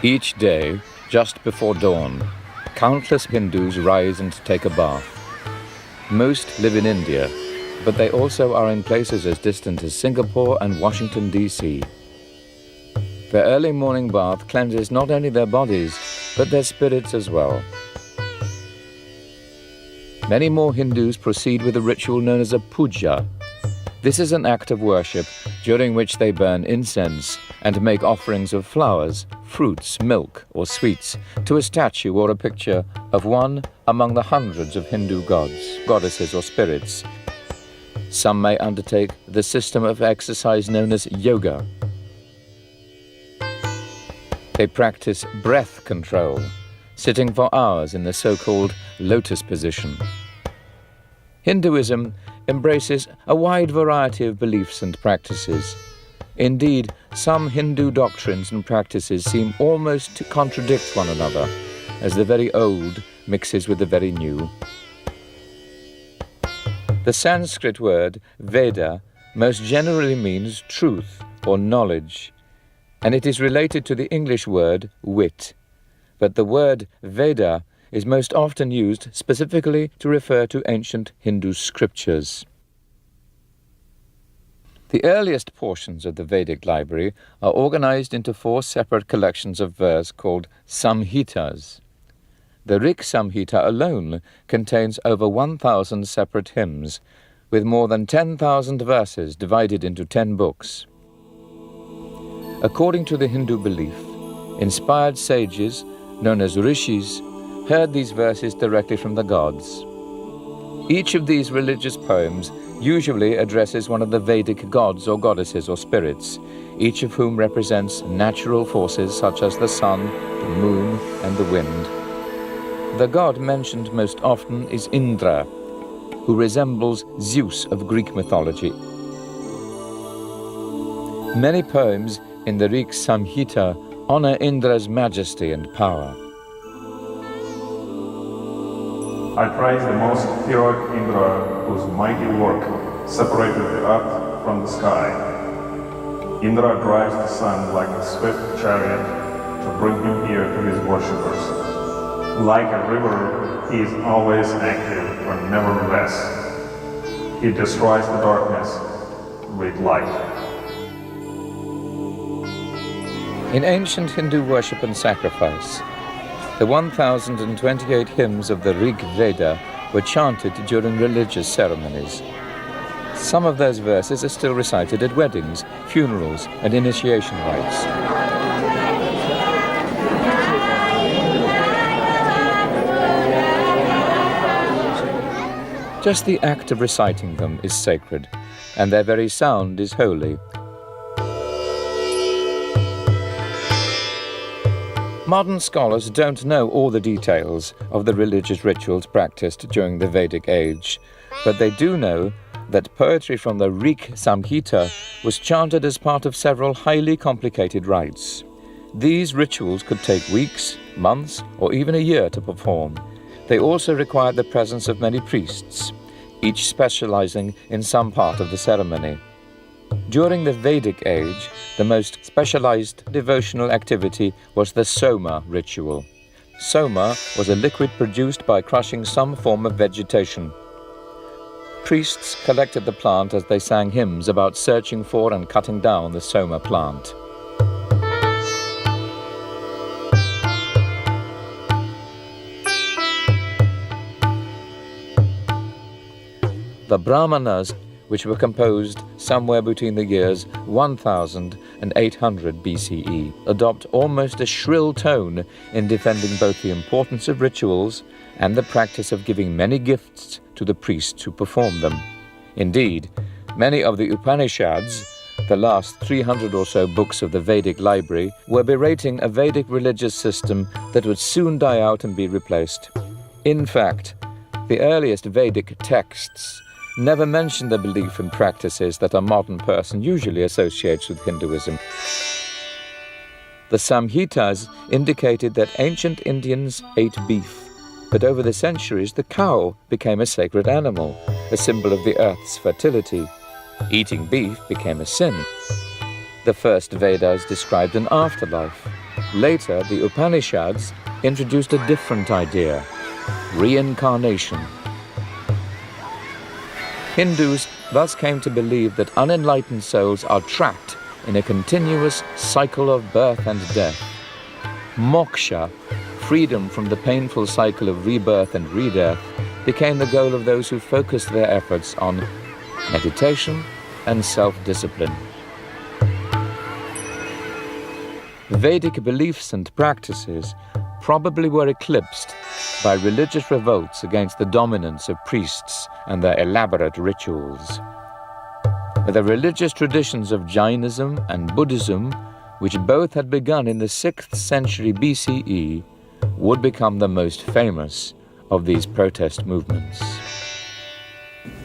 Each day, just before dawn, countless Hindus rise and take a bath. Most live in India, but they also are in places as distant as Singapore and Washington, D.C. Their early morning bath cleanses not only their bodies, but their spirits as well. Many more Hindus proceed with a ritual known as a puja. This is an act of worship during which they burn incense and make offerings of flowers, fruits, milk, or sweets to a statue or a picture of one among the hundreds of Hindu gods, goddesses, or spirits. Some may undertake the system of exercise known as yoga. They practice breath control, sitting for hours in the so-called lotus position. Hinduism embraces a wide variety of beliefs and practices. Indeed, some Hindu doctrines and practices seem almost to contradict one another, as the very old mixes with the very new. The Sanskrit word Veda most generally means truth or knowledge, and it is related to the English word wit. But the word Veda is most often used specifically to refer to ancient Hindu scriptures. The earliest portions of the Vedic library are organized into 4 separate collections of verse called Samhitas. The Rig Samhita alone contains over 1,000 separate hymns, with more than 10,000 verses divided into 10 books. According to the Hindu belief, inspired sages, known as rishis, heard these verses directly from the gods. Each of these religious poems usually addresses one of the Vedic gods or goddesses or spirits, each of whom represents natural forces such as the sun, the moon, and the wind. The god mentioned most often is Indra, who resembles Zeus of Greek mythology. Many poems in the Rig Samhita honor Indra's majesty and power. I praise the most heroic Indra, whose mighty work separated the earth from the sky. Indra drives the sun like a swift chariot to bring him here to his worshippers. Like a river, he is always active and never rests. He destroys the darkness with light. In ancient Hindu worship and sacrifice, the 1,028 hymns of the Rig Veda were chanted during religious ceremonies. Some of those verses are still recited at weddings, funerals, and initiation rites. Just the act of reciting them is sacred, and their very sound is holy. Modern scholars don't know all the details of the religious rituals practiced during the Vedic age, but they do know that poetry from the Rig Samhita was chanted as part of several highly complicated rites. These rituals could take weeks, months, or even a year to perform. They also required the presence of many priests, each specializing in some part of the ceremony. During the Vedic age, the most specialized devotional activity was the soma ritual. Soma was a liquid produced by crushing some form of vegetation. Priests collected the plant as they sang hymns about searching for and cutting down the soma plant. The Brahmanas, which were composed somewhere between the years 1000 and 800 BCE, adopt almost a shrill tone in defending both the importance of rituals and the practice of giving many gifts to the priests who perform them. Indeed, many of the Upanishads, the last 300 or so books of the Vedic library, were berating a Vedic religious system that would soon die out and be replaced. In fact, the earliest Vedic texts never mention the belief and practices that a modern person usually associates with Hinduism. The Samhitas indicated that ancient Indians ate beef, but over the centuries the cow became a sacred animal, a symbol of the earth's fertility. Eating beef became a sin. The first Vedas described an afterlife. Later, the Upanishads introduced a different idea: reincarnation. Hindus thus came to believe that unenlightened souls are trapped in a continuous cycle of birth and death. Moksha, freedom from the painful cycle of rebirth and redeath, became the goal of those who focused their efforts on meditation and self-discipline. Vedic beliefs and practices probably were eclipsed by religious revolts against the dominance of priests and their elaborate rituals. The religious traditions of Jainism and Buddhism, which both had begun in the 6th century BCE, would become the most famous of these protest movements.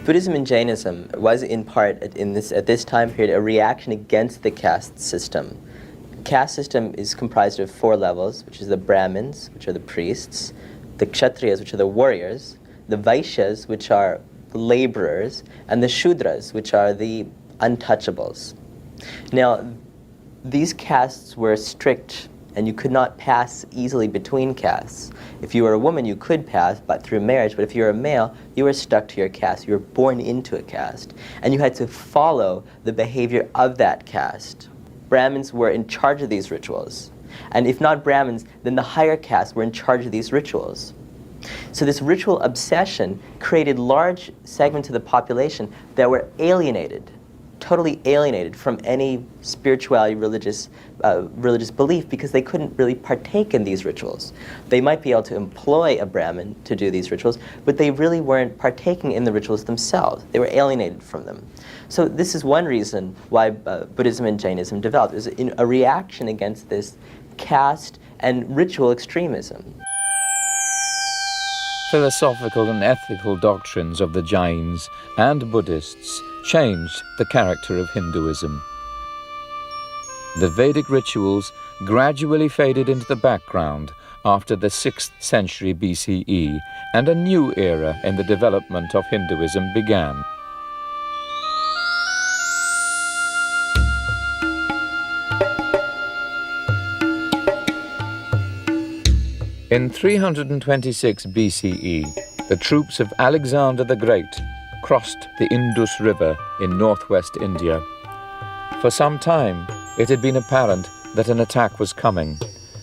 Buddhism and Jainism was in part, at this time period, a reaction against the caste system. Caste system is comprised of 4 levels, which is the Brahmins, which are the priests, the Kshatriyas, which are the warriors, the Vaishyas, which are the laborers, and the Shudras, which are the untouchables. Now, these castes were strict, and you could not pass easily between castes. If you were a woman, you could pass, but through marriage, but if you were a male, you were stuck to your caste. You were born into a caste, and you had to follow the behavior of that caste. Brahmins were in charge of these rituals. And if not Brahmins, then the higher castes were in charge of these rituals. So this ritual obsession created large segments of the population that were alienated, totally alienated from any spirituality, religious belief, because they couldn't really partake in these rituals. They might be able to employ a Brahmin to do these rituals, but they really weren't partaking in the rituals themselves. They were alienated from them. So this is one reason why Buddhism and Jainism developed, is in a reaction against this caste and ritual extremism. Philosophical and ethical doctrines of the Jains and Buddhists changed the character of Hinduism. The Vedic rituals gradually faded into the background after the 6th century BCE, and a new era in the development of Hinduism began. In 326 BCE, the troops of Alexander the Great crossed the Indus River in northwest India. For some time, it had been apparent that an attack was coming,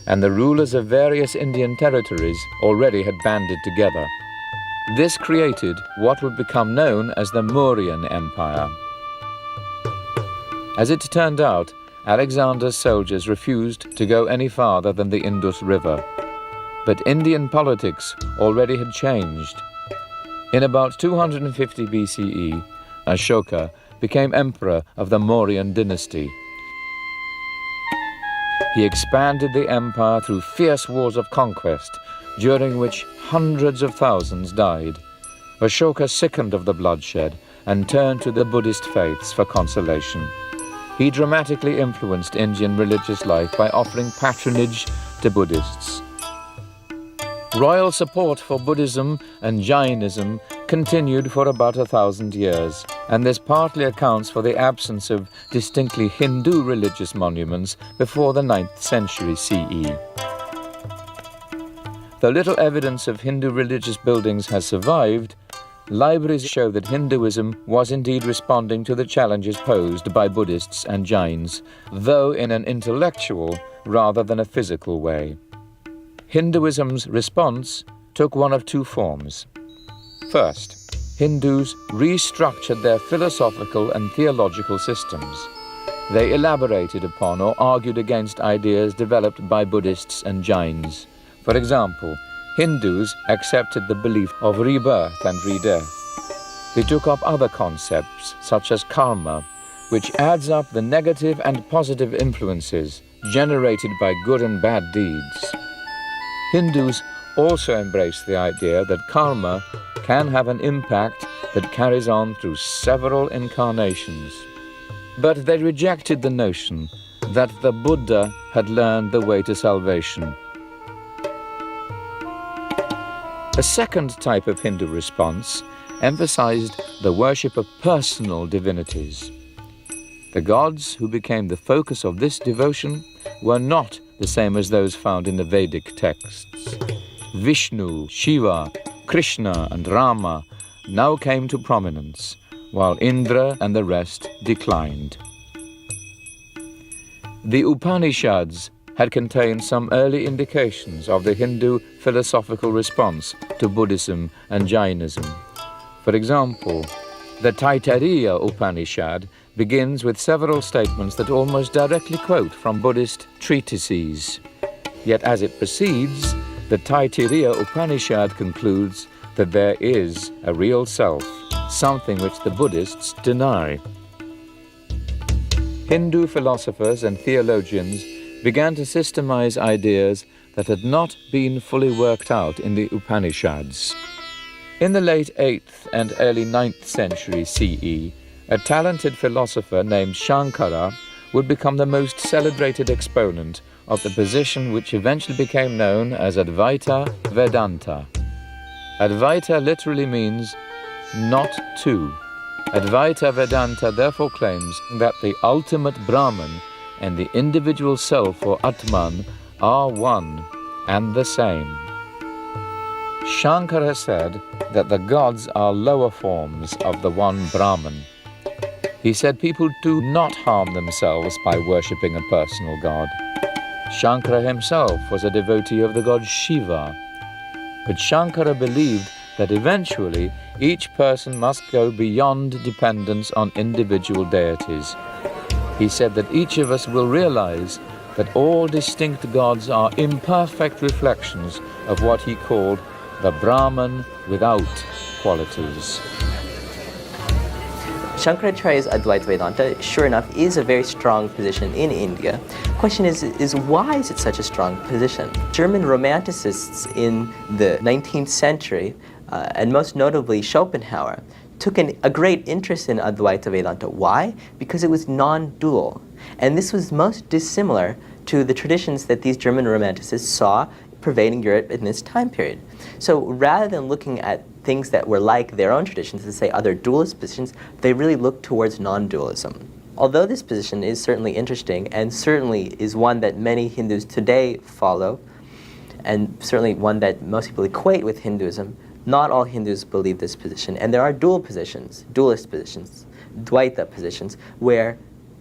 and the rulers of various Indian territories already had banded together. This created what would become known as the Mauryan Empire. As it turned out, Alexander's soldiers refused to go any farther than the Indus River. But Indian politics already had changed. In about 250 BCE, Ashoka became emperor of the Mauryan dynasty. He expanded the empire through fierce wars of conquest, during which hundreds of thousands died. Ashoka sickened of the bloodshed and turned to the Buddhist faiths for consolation. He dramatically influenced Indian religious life by offering patronage to Buddhists. Royal support for Buddhism and Jainism continued for about 1,000 years, and this partly accounts for the absence of distinctly Hindu religious monuments before the 9th century CE. Though little evidence of Hindu religious buildings has survived, libraries show that Hinduism was indeed responding to the challenges posed by Buddhists and Jains, though in an intellectual rather than a physical way. Hinduism's response took one of two forms. First, Hindus restructured their philosophical and theological systems. They elaborated upon or argued against ideas developed by Buddhists and Jains. For example, Hindus accepted the belief of rebirth and redeath. They took up other concepts, such as karma, which adds up the negative and positive influences generated by good and bad deeds. Hindus also embrace the idea that karma can have an impact that carries on through several incarnations. But they rejected the notion that the Buddha had learned the way to salvation. A second type of Hindu response emphasized the worship of personal divinities. The gods who became the focus of this devotion were not the same as those found in the Vedic texts. Vishnu, Shiva, Krishna and Rama now came to prominence, while Indra and the rest declined. The Upanishads had contained some early indications of the Hindu philosophical response to Buddhism and Jainism. For example, the Taittiriya Upanishad begins with several statements that almost directly quote from Buddhist treatises. Yet as it proceeds, the Taittiriya Upanishad concludes that there is a real self, something which the Buddhists deny. Hindu philosophers and theologians began to systemize ideas that had not been fully worked out in the Upanishads. In the late 8th and early 9th century CE, a talented philosopher named Shankara would become the most celebrated exponent of the position which eventually became known as Advaita Vedanta. Advaita literally means not two. Advaita Vedanta therefore claims that the ultimate Brahman and the individual self or Atman are one and the same. Shankara said that the gods are lower forms of the one Brahman. He said people do not harm themselves by worshipping a personal god. Shankara himself was a devotee of the god Shiva. But Shankara believed that eventually each person must go beyond dependence on individual deities. He said that each of us will realize that all distinct gods are imperfect reflections of what he called the Brahman without qualities. Shankaracharya's Advaita Vedanta, sure enough, is a very strong position in India. Question is why is it such a strong position? German romanticists in the 19th century, and most notably Schopenhauer, took a great interest in Advaita Vedanta. Why? Because it was non-dual. And this was most dissimilar to the traditions that these German romanticists saw pervading Europe in this time period. So rather than looking at things that were like their own traditions, to say other dualist positions, they really looked towards non-dualism. Although this position is certainly interesting and certainly is one that many Hindus today follow, and certainly one that most people equate with Hinduism, not all Hindus believe this position. And there are dual positions, dualist positions, Dvaita positions, where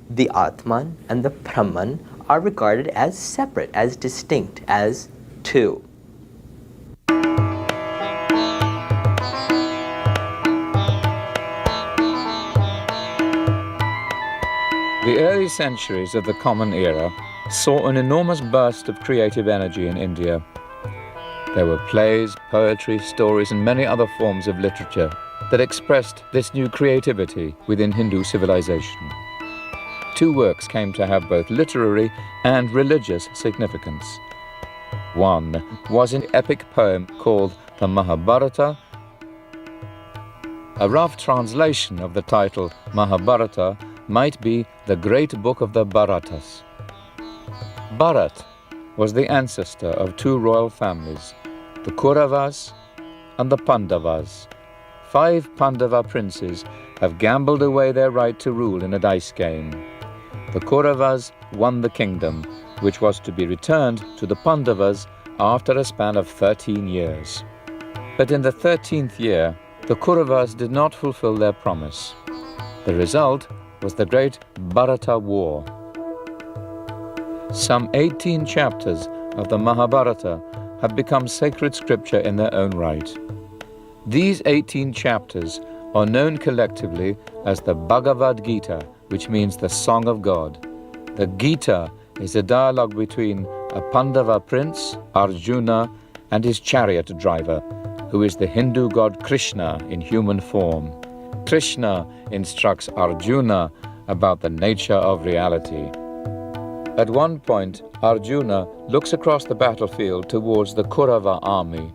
the Atman and the Brahman are regarded as separate, as distinct, as two. The early centuries of the Common Era saw an enormous burst of creative energy in India. There were plays, poetry, stories, and many other forms of literature that expressed this new creativity within Hindu civilization. Two works came to have both literary and religious significance. One was an epic poem called the Mahabharata. A rough translation of the title Mahabharata might be the great book of the Bharatas. Bharat was the ancestor of two royal families, the Kauravas and the Pandavas, 5 Pandava princes have gambled away their right to rule in a dice game. The Kauravas won the kingdom, which was to be returned to the Pandavas after a span of 13 years. But in the 13th year, the Kauravas did not fulfill their promise. The result was the great Bharata War. Some 18 chapters of the Mahabharata have become sacred scripture in their own right. These 18 chapters are known collectively as the Bhagavad Gita, which means the Song of God. The Gita is a dialogue between a Pandava prince, Arjuna, and his chariot driver, who is the Hindu god Krishna in human form. Krishna instructs Arjuna about the nature of reality. At one point, Arjuna looks across the battlefield towards the Kaurava army.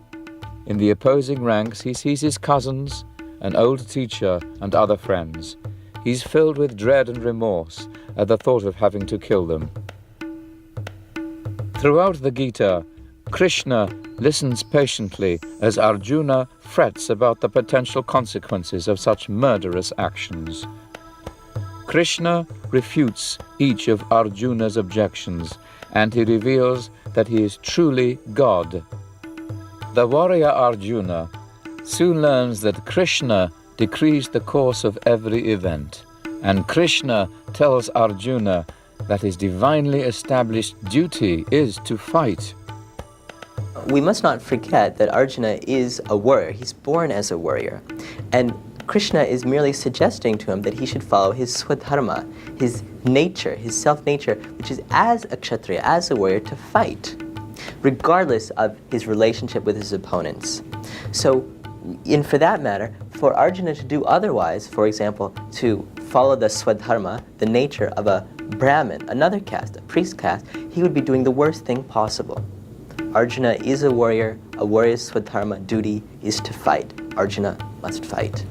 In the opposing ranks, he sees his cousins, an old teacher, and other friends. He's filled with dread and remorse at the thought of having to kill them. Throughout the Gita, Krishna listens patiently as Arjuna frets about the potential consequences of such murderous actions. Krishna refutes each of Arjuna's objections, and he reveals that he is truly God. The warrior Arjuna soon learns that Krishna decrees the course of every event, and Krishna tells Arjuna that his divinely established duty is to fight. We must not forget that Arjuna is a warrior. He's born as a warrior. And Krishna is merely suggesting to him that he should follow his swadharma, his nature, his self-nature, which is as a kshatriya, as a warrior, to fight, regardless of his relationship with his opponents. So, for that matter, for Arjuna to do otherwise, for example, to follow the swadharma, the nature of a Brahmin, another caste, a priest caste, he would be doing the worst thing possible. Arjuna is a warrior's swadharma duty is to fight. Arjuna must fight.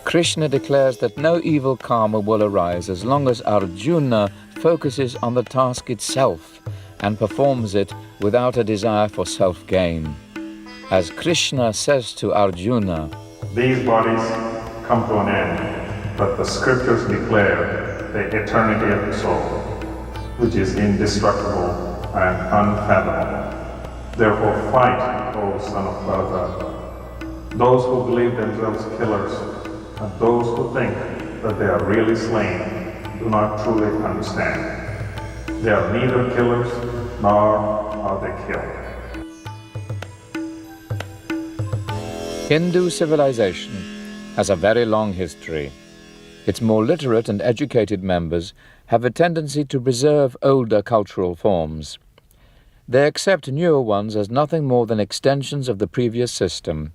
Krishna declares that no evil karma will arise as long as Arjuna focuses on the task itself and performs it without a desire for self-gain. As Krishna says to Arjuna, "These bodies come to an end, but the scriptures declare the eternity of the soul, which is indestructible and unfathomable. Therefore fight, O son of Bharata. Those who believe themselves killers and those who think that they are really slain do not truly understand. They are neither killers nor are they killed." Hindu civilization has a very long history. Its more literate and educated members have a tendency to preserve older cultural forms. They accept newer ones as nothing more than extensions of the previous system.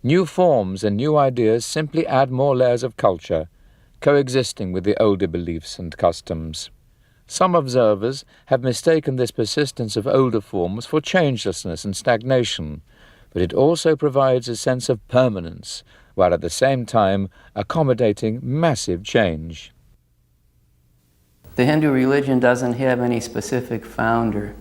New forms and new ideas simply add more layers of culture, coexisting with the older beliefs and customs. Some observers have mistaken this persistence of older forms for changelessness and stagnation, but it also provides a sense of permanence, while at the same time accommodating massive change. The Hindu religion doesn't have any specific founder.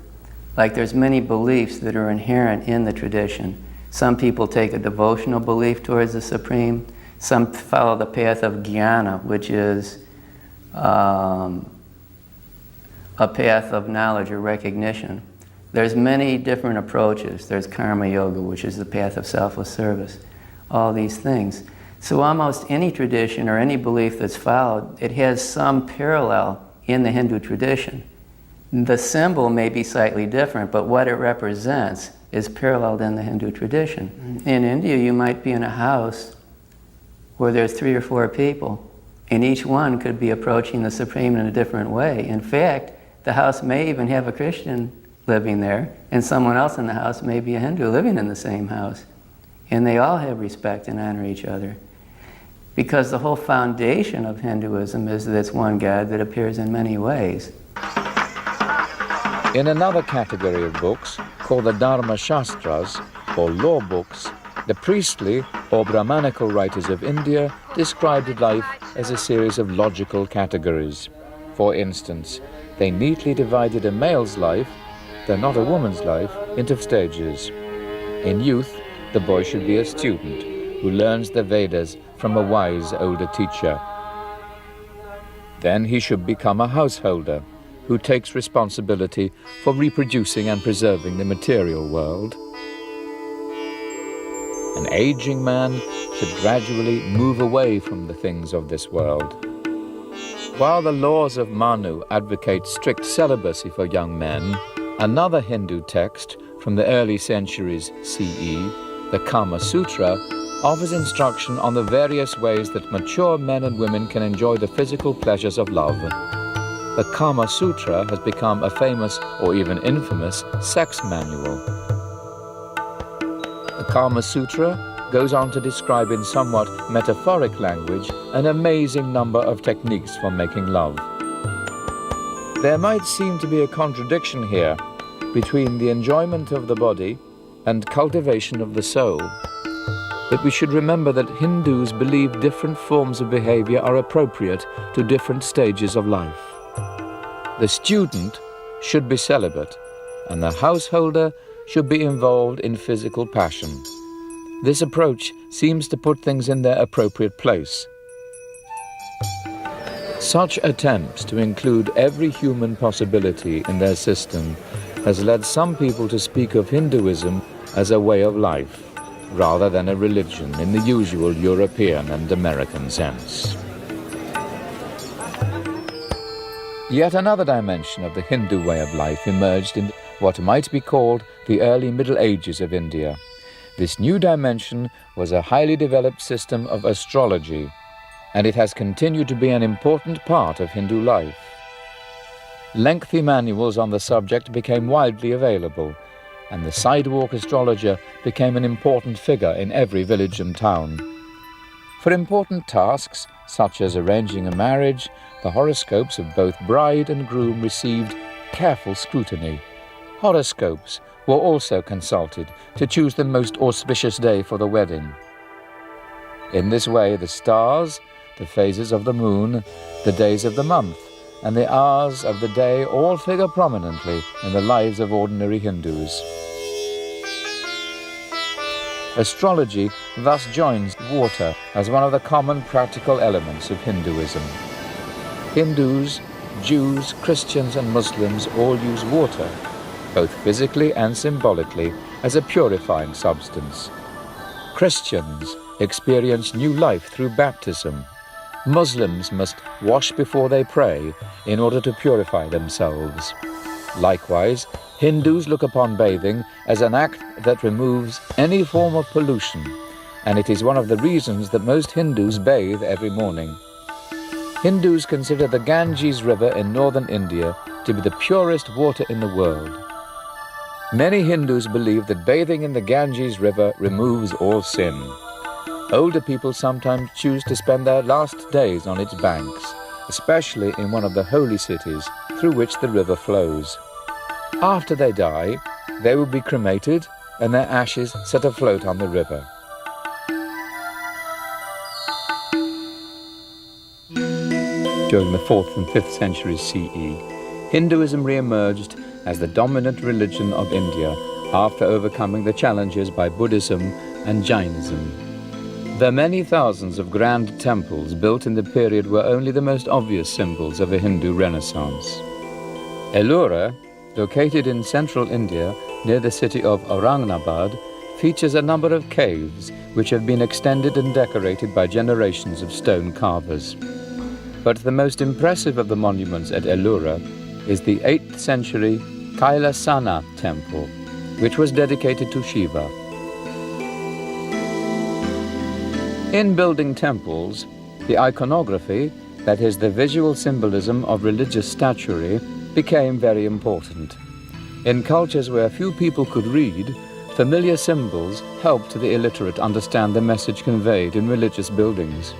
Like there's many beliefs that are inherent in the tradition. Some people take a devotional belief towards the Supreme. Some follow the path of jnana, which is a path of knowledge or recognition. There's many different approaches. There's karma yoga, which is the path of selfless service. All these things. So almost any tradition or any belief that's followed, it has some parallel in the Hindu tradition. The symbol may be slightly different, but what it represents is paralleled in the Hindu tradition. In India, you might be in a house where there's 3 or 4 people, and each one could be approaching the Supreme in a different way. In fact, the house may even have a Christian living there, and someone else in the house may be a Hindu living in the same house. And they all have respect and honor each other. Because the whole foundation of Hinduism is that it's one God that appears in many ways. In another category of books, called the Dharma Shastras, or law books, the priestly or Brahmanical writers of India described life as a series of logical categories. For instance, they neatly divided a male's life, though not a woman's life, into stages. In youth, the boy should be a student, who learns the Vedas from a wise older teacher. Then he should become a householder who takes responsibility for reproducing and preserving the material world. An aging man should gradually move away from the things of this world. While the laws of Manu advocate strict celibacy for young men, another Hindu text from the early centuries CE, the Kama Sutra, offers instruction on the various ways that mature men and women can enjoy the physical pleasures of love. The Kama Sutra has become a famous or even infamous sex manual. The Kama Sutra goes on to describe in somewhat metaphoric language an amazing number of techniques for making love. There might seem to be a contradiction here between the enjoyment of the body and cultivation of the soul, but we should remember that Hindus believe different forms of behavior are appropriate to different stages of life. The student should be celibate, and the householder should be involved in physical passion. This approach seems to put things in their appropriate place. Such attempts to include every human possibility in their system has led some people to speak of Hinduism as a way of life, rather than a religion in the usual European and American sense. Yet another dimension of the Hindu way of life emerged in what might be called the early Middle Ages of India. This new dimension was a highly developed system of astrology, and it has continued to be an important part of Hindu life. Lengthy manuals on the subject became widely available, and the sidewalk astrologer became an important figure in every village and town. For important tasks, such as arranging a marriage, the horoscopes of both bride and groom received careful scrutiny. Horoscopes were also consulted to choose the most auspicious day for the wedding. In this way, the stars, the phases of the moon, the days of the month, and the hours of the day all figure prominently in the lives of ordinary Hindus. Astrology thus joins water as one of the common practical elements of Hinduism. Hindus, Jews, Christians and Muslims all use water, both physically and symbolically, as a purifying substance. Christians experience new life through baptism. Muslims must wash before they pray in order to purify themselves. Likewise, Hindus look upon bathing as an act that removes any form of pollution, and it is one of the reasons that most Hindus bathe every morning. Hindus consider the Ganges River in northern India to be the purest water in the world. Many Hindus believe that bathing in the Ganges River removes all sin. Older people sometimes choose to spend their last days on its banks, especially in one of the holy cities through which the river flows. After they die, they will be cremated and their ashes set afloat on the river. During the 4th and 5th centuries CE, Hinduism re-emerged as the dominant religion of India after overcoming the challenges by Buddhism and Jainism. The many thousands of grand temples built in the period were only the most obvious symbols of a Hindu renaissance. Ellora, located in central India near the city of Aurangabad, features a number of caves which have been extended and decorated by generations of stone carvers. But the most impressive of the monuments at Ellora is the 8th century Kailasana temple, which was dedicated to Shiva. In building temples, the iconography, that is the visual symbolism of religious statuary, became very important. In cultures where few people could read, familiar symbols helped the illiterate understand the message conveyed in religious buildings.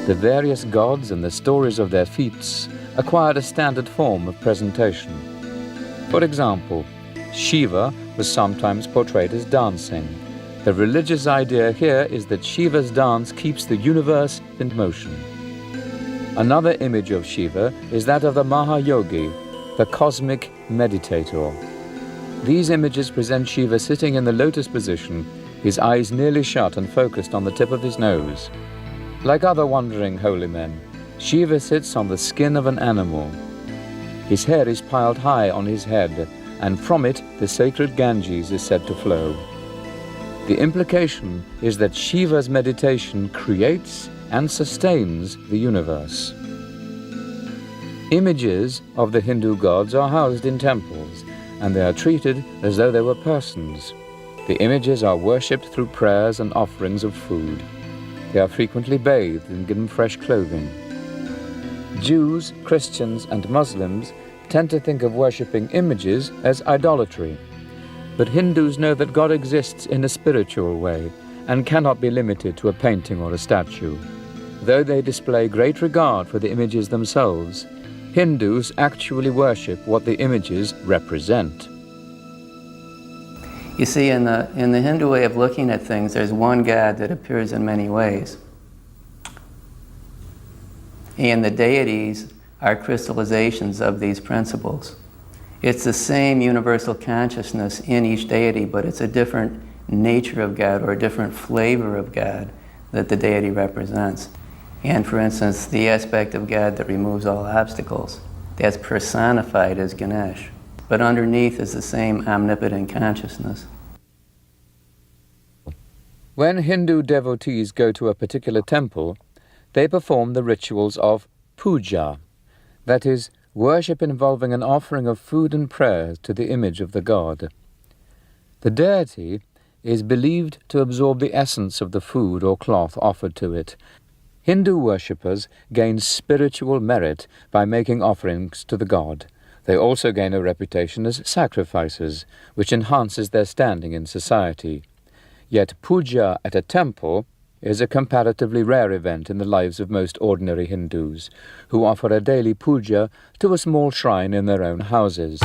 The various gods and the stories of their feats acquired a standard form of presentation. For example, Shiva was sometimes portrayed as dancing. The religious idea here is that Shiva's dance keeps the universe in motion. Another image of Shiva is that of the Mahayogi, the cosmic meditator. These images present Shiva sitting in the lotus position, his eyes nearly shut and focused on the tip of his nose. Like other wandering holy men, Shiva sits on the skin of an animal. His hair is piled high on his head, and from it the sacred Ganges is said to flow. The implication is that Shiva's meditation creates and sustains the universe. Images of the Hindu gods are housed in temples, and they are treated as though they were persons. The images are worshipped through prayers and offerings of food. They are frequently bathed and given fresh clothing. Jews, Christians, and Muslims tend to think of worshipping images as idolatry. But Hindus know that God exists in a spiritual way and cannot be limited to a painting or a statue. Though they display great regard for the images themselves, Hindus actually worship what the images represent. You see, in the Hindu way of looking at things, there's one God that appears in many ways. And the deities are crystallizations of these principles. It's the same universal consciousness in each deity, but it's a different nature of God or a different flavor of God that the deity represents. And for instance, the aspect of God that removes all obstacles, that's personified as Ganesh. But underneath is the same omnipotent consciousness. When Hindu devotees go to a particular temple, they perform the rituals of puja, that is, worship involving an offering of food and prayers to the image of the god. The deity is believed to absorb the essence of the food or cloth offered to it. Hindu worshippers gain spiritual merit by making offerings to the god. They also gain a reputation as sacrificers, which enhances their standing in society. Yet puja at a temple is a comparatively rare event in the lives of most ordinary Hindus, who offer a daily puja to a small shrine in their own houses.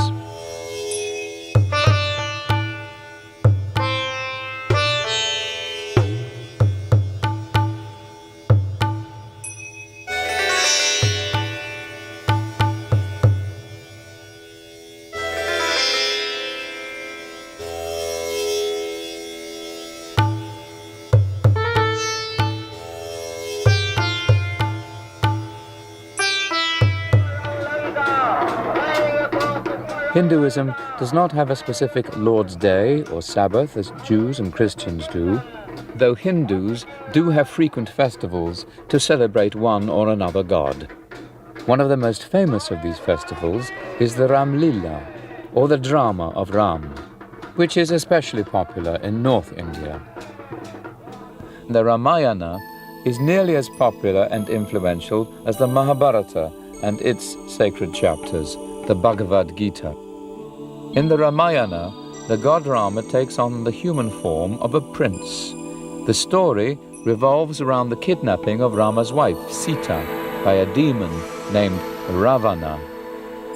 Hinduism does not have a specific Lord's Day or Sabbath as Jews and Christians do, though Hindus do have frequent festivals to celebrate one or another god. One of the most famous of these festivals is the Ram Lila, or the drama of Ram, which is especially popular in North India. The Ramayana is nearly as popular and influential as the Mahabharata and its sacred chapters, the Bhagavad Gita. In the Ramayana, the god Rama takes on the human form of a prince. The story revolves around the kidnapping of Rama's wife, Sita, by a demon named Ravana.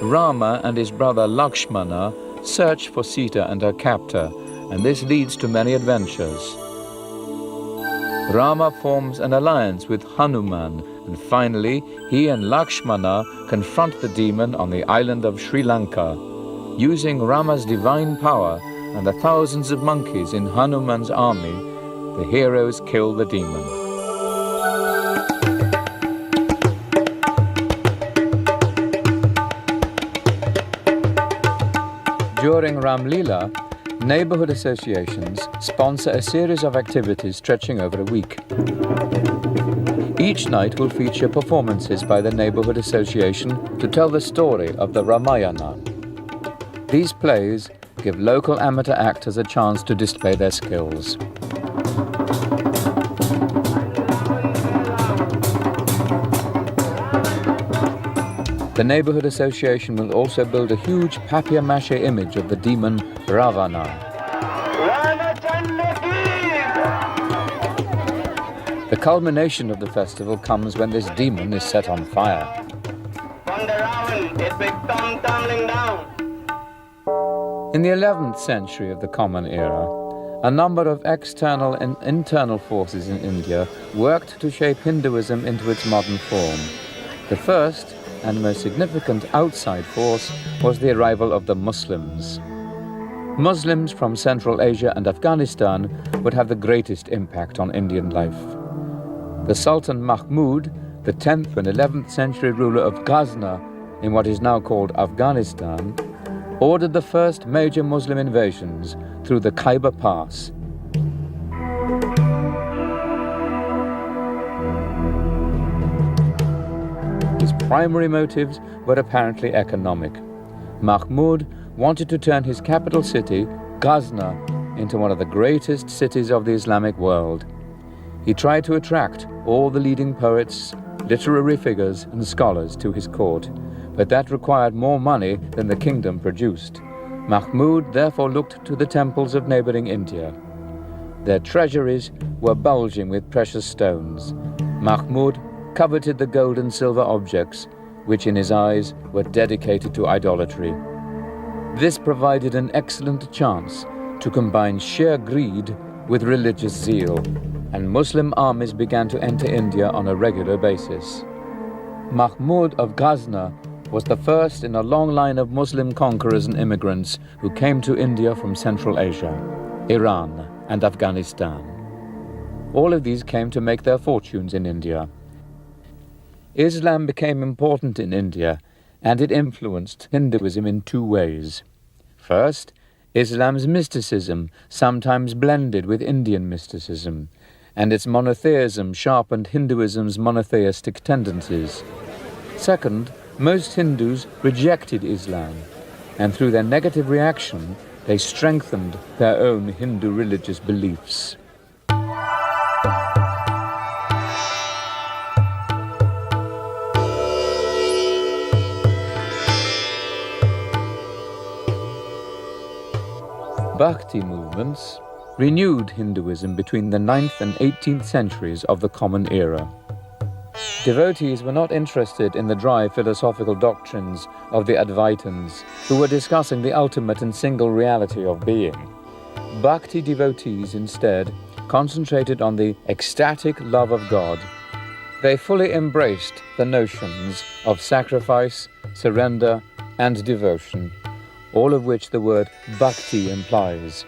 Rama and his brother Lakshmana search for Sita and her captor, and this leads to many adventures. Rama forms an alliance with Hanuman, and finally he and Lakshmana confront the demon on the island of Sri Lanka. Using Rama's divine power and the thousands of monkeys in Hanuman's army, the heroes kill the demon. During Ram Lila, neighborhood associations sponsor a series of activities stretching over a week. Each night will feature performances by the neighborhood association to tell the story of the Ramayana. These plays give local amateur actors a chance to display their skills. The neighborhood association will also build a huge papier-mâché image of the demon Ravana. The culmination of the festival comes when this demon is set on fire. In the 11th century of the Common Era, a number of external and internal forces in India worked to shape Hinduism into its modern form. The first and most significant outside force was the arrival of the Muslims. Muslims from Central Asia and Afghanistan would have the greatest impact on Indian life. The Sultan Mahmud, the 10th and 11th century ruler of Ghazna in what is now called Afghanistan, ordered the first major Muslim invasions through the Khyber Pass. His primary motives were apparently economic. Mahmud wanted to turn his capital city, Ghazna, into one of the greatest cities of the Islamic world. He tried to attract all the leading poets, literary figures, and scholars to his court, but that required more money than the kingdom produced. Mahmud therefore looked to the temples of neighboring India. Their treasuries were bulging with precious stones. Mahmud coveted the gold and silver objects, which in his eyes were dedicated to idolatry. This provided an excellent chance to combine sheer greed with religious zeal, and Muslim armies began to enter India on a regular basis. Mahmud of Ghazna was the first in a long line of Muslim conquerors and immigrants who came to India from Central Asia, Iran, and Afghanistan. All of these came to make their fortunes in India. Islam became important in India, and it influenced Hinduism in two ways. First, Islam's mysticism sometimes blended with Indian mysticism, and its monotheism sharpened Hinduism's monotheistic tendencies. Second, most Hindus rejected Islam, and through their negative reaction, they strengthened their own Hindu religious beliefs. Bhakti movements renewed Hinduism between the 9th and 18th centuries of the Common Era. Devotees were not interested in the dry philosophical doctrines of the Advaitins, who were discussing the ultimate and single reality of being. Bhakti devotees instead concentrated on the ecstatic love of God. They fully embraced the notions of sacrifice, surrender, and devotion, all of which the word bhakti implies.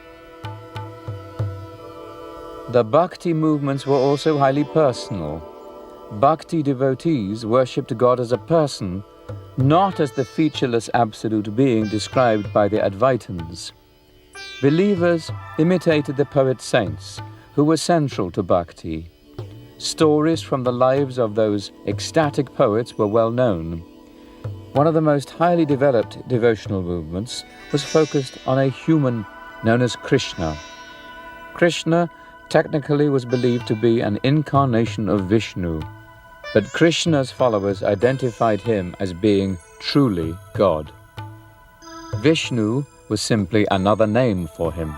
The bhakti movements were also highly personal. Bhakti devotees worshipped God as a person, not as the featureless absolute being described by the Advaitins. Believers imitated the poet saints, who were central to bhakti. Stories from the lives of those ecstatic poets were well known. One of the most highly developed devotional movements was focused on a human known as Krishna. Krishna technically was believed to be an incarnation of Vishnu, but Krishna's followers identified him as being truly God. Vishnu was simply another name for him.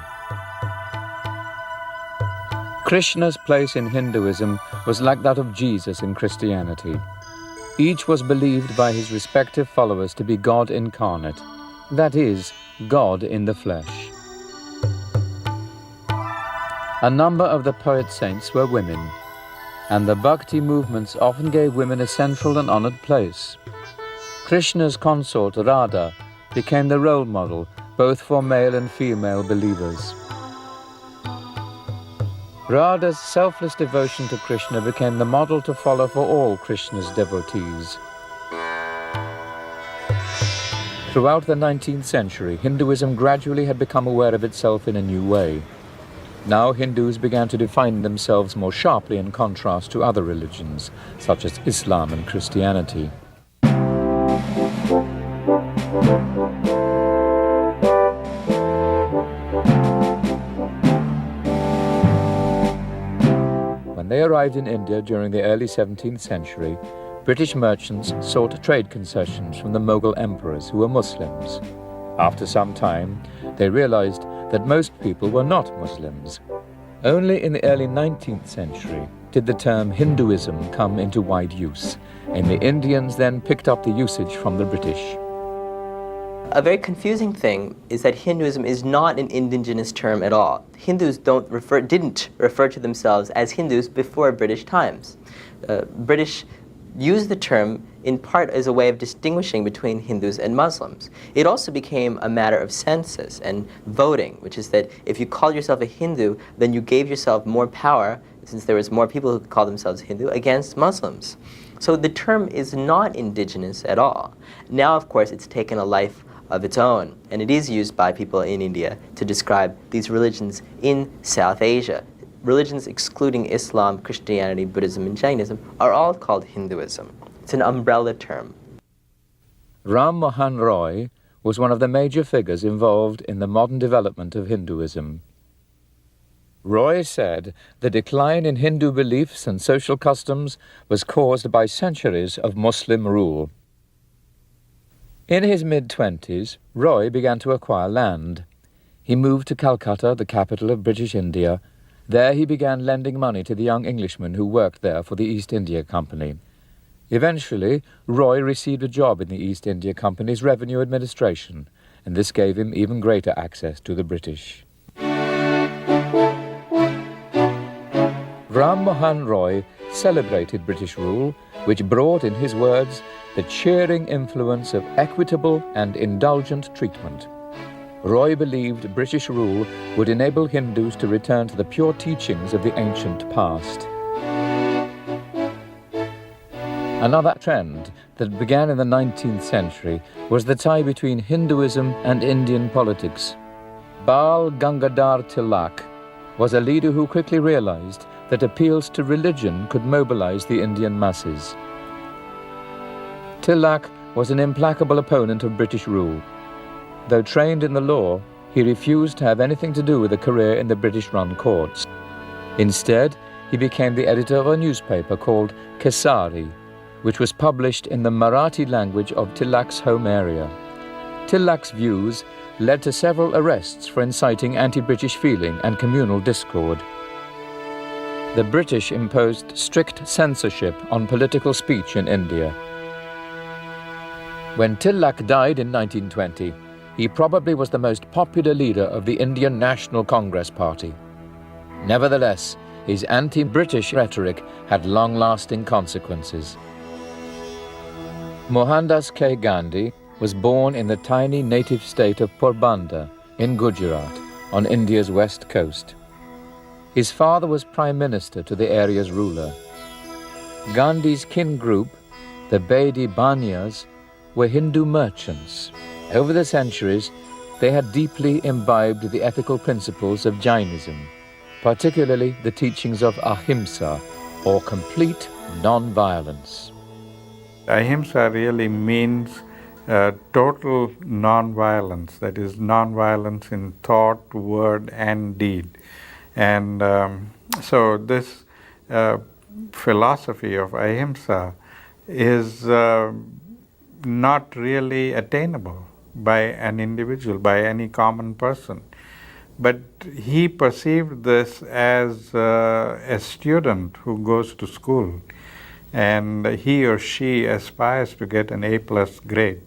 Krishna's place in Hinduism was like that of Jesus in Christianity. Each was believed by his respective followers to be God incarnate, that is, God in the flesh. A number of the poet saints were women, and the bhakti movements often gave women a central and honored place. Krishna's consort Radha became the role model both for male and female believers. Radha's selfless devotion to Krishna became the model to follow for all Krishna's devotees. Throughout the 19th century, Hinduism gradually had become aware of itself in a new way. Now Hindus began to define themselves more sharply in contrast to other religions, such as Islam and Christianity. When they arrived in India during the early 17th century, British merchants sought trade concessions from the Mughal emperors who were Muslims. After some time, they realized that most people were not Muslims. Only in the early 19th century did the term Hinduism come into wide use, and the Indians then picked up the usage from the British. A very confusing thing is that Hinduism is not an indigenous term at all. Hindus didn't refer to themselves as Hindus before British times. British used the term in part as a way of distinguishing between Hindus and Muslims. It also became a matter of census and voting, which is that if you called yourself a Hindu, then you gave yourself more power, since there was more people who could call themselves Hindu, against Muslims. So the term is not indigenous at all. Now, of course, it's taken a life of its own, and it is used by people in India to describe these religions in South Asia. Religions excluding Islam, Christianity, Buddhism, and Jainism are all called Hinduism. It's an umbrella term. Ram Mohan Roy was one of the major figures involved in the modern development of Hinduism. Roy said the decline in Hindu beliefs and social customs was caused by centuries of Muslim rule. In his mid-20s, Roy began to acquire land. He moved to Calcutta, the capital of British India. There he began lending money to the young Englishmen who worked there for the East India Company. Eventually, Roy received a job in the East India Company's revenue administration, and this gave him even greater access to the British. Ram Mohan Roy celebrated British rule, which brought, in his words, the cheering influence of equitable and indulgent treatment. Roy believed British rule would enable Hindus to return to the pure teachings of the ancient past. Another trend that began in the 19th century was the tie between Hinduism and Indian politics. Bal Gangadhar Tilak was a leader who quickly realized that appeals to religion could mobilize the Indian masses. Tilak was an implacable opponent of British rule. Though trained in the law, he refused to have anything to do with a career in the British-run courts. Instead, he became the editor of a newspaper called Kesari, which was published in the Marathi language of Tilak's home area. Tilak's views led to several arrests for inciting anti-British feeling and communal discord. The British imposed strict censorship on political speech in India. When Tilak died in 1920, he probably was the most popular leader of the Indian National Congress Party. Nevertheless, his anti-British rhetoric had long-lasting consequences. Mohandas K. Gandhi was born in the tiny native state of Porbandar in Gujarat, on India's west coast. His father was Prime Minister to the area's ruler. Gandhi's kin group, the Bedi Banyas, were Hindu merchants. Over the centuries, they had deeply imbibed the ethical principles of Jainism, particularly the teachings of ahimsa, or complete non-violence. Ahimsa really means total non-violence, that is, non-violence in thought, word, and deed. And so this philosophy of ahimsa is not really attainable by an individual, by any common person. But he perceived this as a student who goes to school, and he or she aspires to get an A+ grade.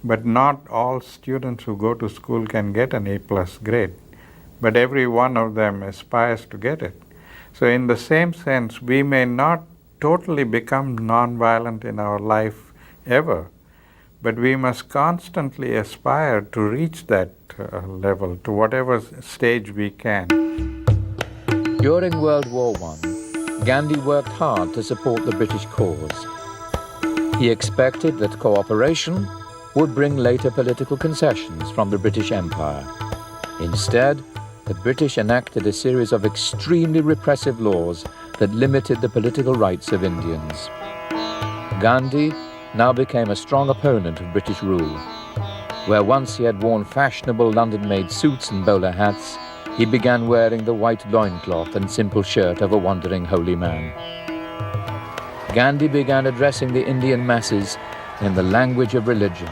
But not all students who go to school can get an A+ grade, but every one of them aspires to get it. So in the same sense, we may not totally become non-violent in our life ever, but we must constantly aspire to reach that level, to whatever stage we can. During World War I, Gandhi worked hard to support the British cause. He expected that cooperation would bring later political concessions from the British Empire. Instead, the British enacted a series of extremely repressive laws that limited the political rights of Indians. Gandhi now became a strong opponent of British rule. Where once he had worn fashionable London-made suits and bowler hats, he began wearing the white loincloth and simple shirt of a wandering holy man. Gandhi began addressing the Indian masses in the language of religion.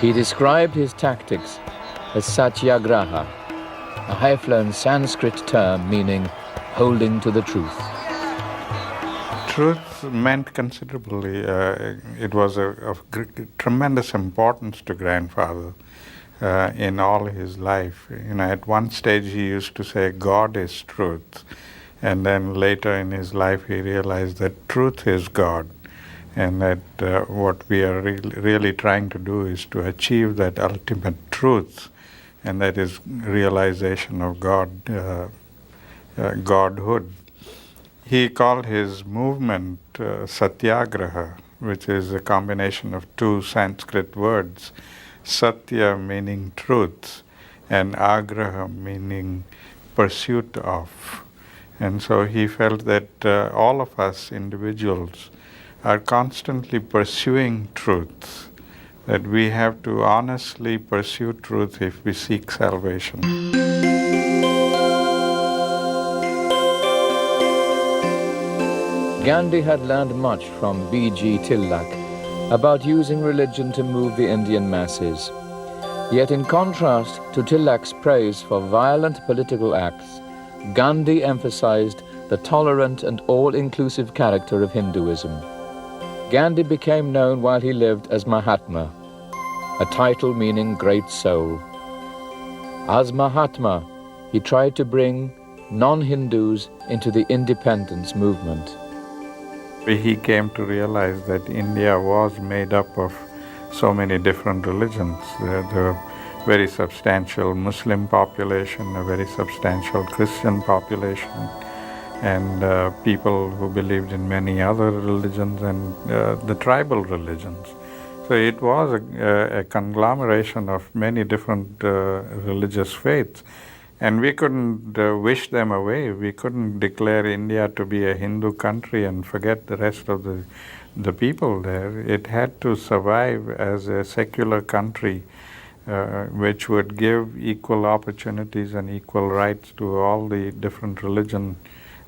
He described his tactics as satyagraha, a high-flown Sanskrit term meaning holding to the truth. Truth meant considerably. It was of tremendous importance to grandfather in all his life. At one stage he used to say, God is truth. And then later in his life he realized that truth is God, and that what we are really trying to do is to achieve that ultimate truth, and that is realization of God, Godhood. He called his movement Satyagraha, which is a combination of two Sanskrit words, Satya meaning truth, and Agraha meaning pursuit of. And so he felt that all of us individuals are constantly pursuing truth, that we have to honestly pursue truth if we seek salvation. Gandhi had learned much from B.G. Tilak about using religion to move the Indian masses. Yet in contrast to Tilak's praise for violent political acts, Gandhi emphasized the tolerant and all-inclusive character of Hinduism. Gandhi became known while he lived as Mahatma, a title meaning great soul. As Mahatma, he tried to bring non-Hindus into the independence movement. He came to realize that India was made up of so many different religions. The very substantial Muslim population, a very substantial Christian population, and people who believed in many other religions and the tribal religions. So it was a conglomeration of many different religious faiths. And we couldn't wish them away. We couldn't declare India to be a Hindu country and forget the rest of the people there. It had to survive as a secular country which would give equal opportunities and equal rights to all the different religions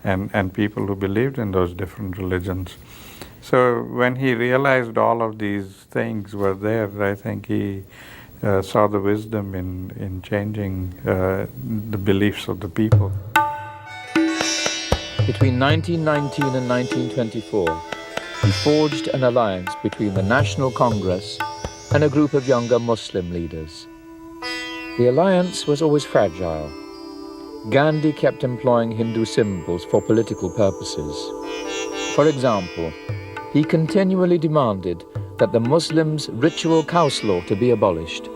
and people who believed in those different religions. So when he realized all of these things were there, I think he saw the wisdom in changing the beliefs of the people. Between 1919 and 1924, he forged an alliance between the National Congress and a group of younger Muslim leaders. The alliance was always fragile. Gandhi kept employing Hindu symbols for political purposes. For example, he continually demanded that the Muslims' ritual cow slaughter be abolished.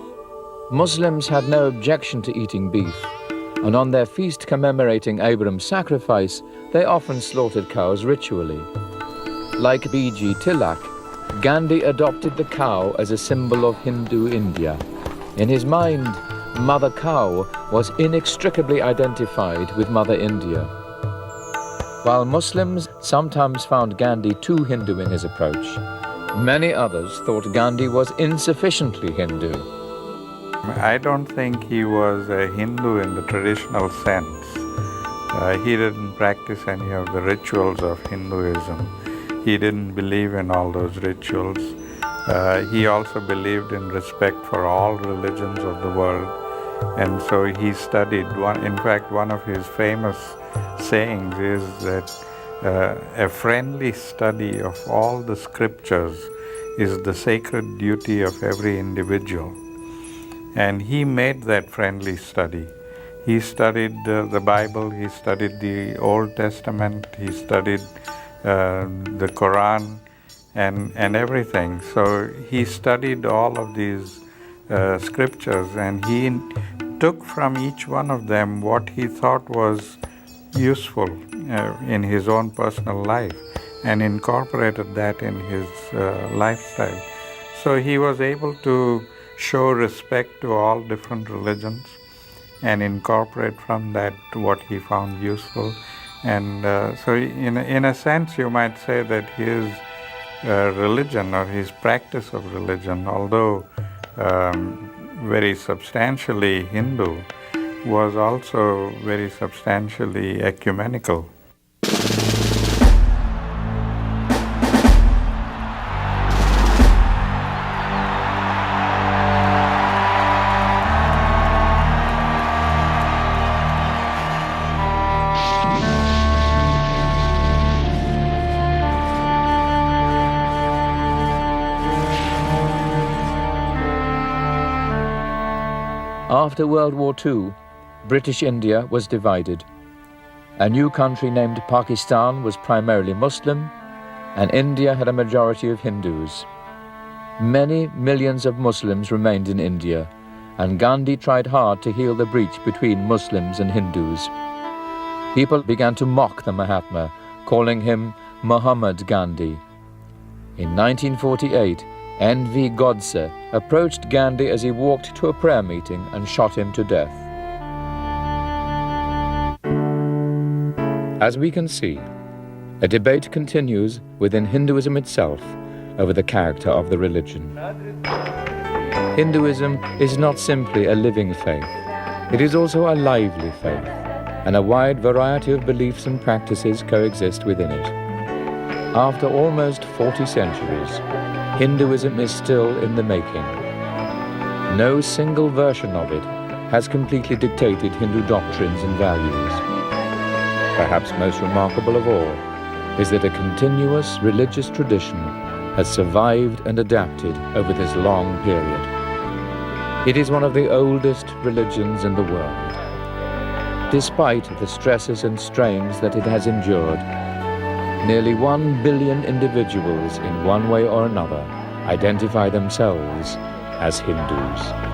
Muslims had no objection to eating beef, and on their feast commemorating Abraham's sacrifice, they often slaughtered cows ritually. Like B.G. Tilak, Gandhi adopted the cow as a symbol of Hindu India. In his mind, Mother Cow was inextricably identified with Mother India. While Muslims sometimes found Gandhi too Hindu in his approach, many others thought Gandhi was insufficiently Hindu. I don't think he was a Hindu in the traditional sense. He didn't practice any of the rituals of Hinduism. He didn't believe in all those rituals. He also believed in respect for all religions of the world. And so he studied. In fact, one of his famous sayings is that a friendly study of all the scriptures is the sacred duty of every individual. And he made that friendly study. He studied the Bible, he studied the Old Testament, he studied the Quran and everything. So he studied all of these scriptures, and he took from each one of them what he thought was useful in his own personal life and incorporated that in his lifestyle. So he was able to show respect to all different religions and incorporate from that what he found useful. And so in a sense you might say that his religion or his practice of religion, although very substantially Hindu, was also very substantially ecumenical. After World War II, British India was divided. A new country named Pakistan was primarily Muslim, and India had a majority of Hindus. Many millions of Muslims remained in India, and Gandhi tried hard to heal the breach between Muslims and Hindus. People began to mock the Mahatma, calling him Muhammad Gandhi. In 1948, N.V. Godse approached Gandhi as he walked to a prayer meeting and shot him to death. As we can see, a debate continues within Hinduism itself over the character of the religion. Hinduism is not simply a living faith. It is also a lively faith, and a wide variety of beliefs and practices coexist within it. After almost 40 centuries, Hinduism is still in the making. No single version of it has completely dictated Hindu doctrines and values. Perhaps most remarkable of all is that a continuous religious tradition has survived and adapted over this long period. It is one of the oldest religions in the world. Despite the stresses and strains that it has endured, nearly 1 billion individuals in one way or another identify themselves as Hindus.